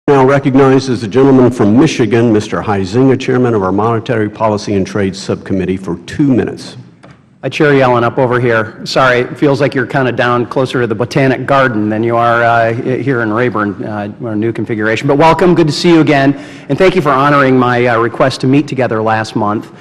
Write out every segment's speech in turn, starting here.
Now recognizes the gentleman from Michigan, Mr. Huizenga, Chairman of our Monetary Policy and Trade Subcommittee, for 2 minutes. Chair Yellen, up over here. Sorry, it feels like you're kind of down closer to the Botanic Garden than you are here in Rayburn, our new configuration. But welcome, good to see you again, and thank you for honoring my request to meet together last month.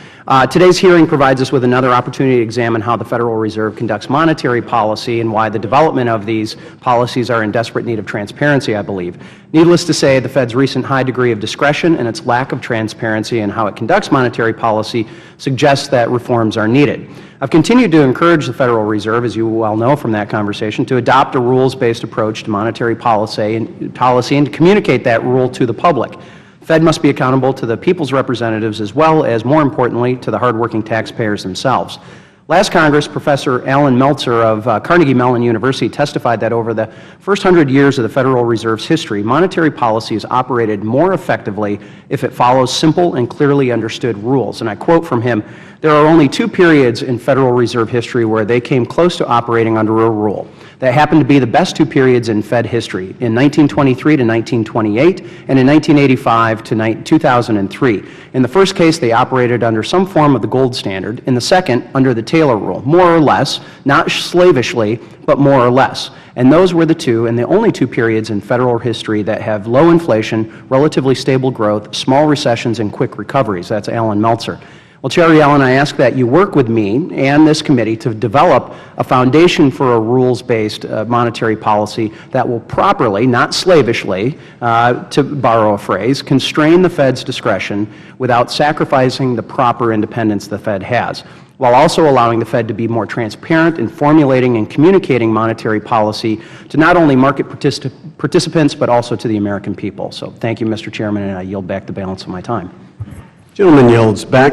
Today's hearing provides us with another opportunity to examine how the Federal Reserve conducts monetary policy and why the development of these policies are in desperate need of transparency, I believe. Needless to say, the Fed's recent high degree of discretion and its lack of transparency in how it conducts monetary policy suggests that reforms are needed. I've continued to encourage the Federal Reserve, as you well know from that conversation, to adopt a rules-based approach to monetary policy and to communicate that rule to the public. The Fed must be accountable to the people's representatives as well as, more importantly, to the hardworking taxpayers themselves. Last Congress, Professor Alan Meltzer of Carnegie Mellon University testified that over the first 100 years of the Federal Reserve's history, monetary policy has operated more effectively if it follows simple and clearly understood rules. And I quote from him, "There are only 2 periods in Federal Reserve history where they came close to operating under a rule. That happened to be the best 2 periods in Fed history, in 1923 to 1928 and in 1985 to 2003. In the first case, they operated under some form of the gold standard. In the second, under the Taylor rule, more or less, not slavishly, but more or less. And those were the 2 and the only 2 periods in Federal history that have low inflation, relatively stable growth, small recessions, and quick recoveries." That's Alan Meltzer. Well, Chair Yellen, I ask that you work with me and this committee to develop a foundation for a rules-based monetary policy that will properly, not slavishly, to borrow a phrase, constrain the Fed's discretion without sacrificing the proper independence the Fed has, while also allowing the Fed to be more transparent in formulating and communicating monetary policy to not only market participants but also to the American people. So thank you, Mr. Chairman, and I yield back the balance of my time. Gentleman yields back.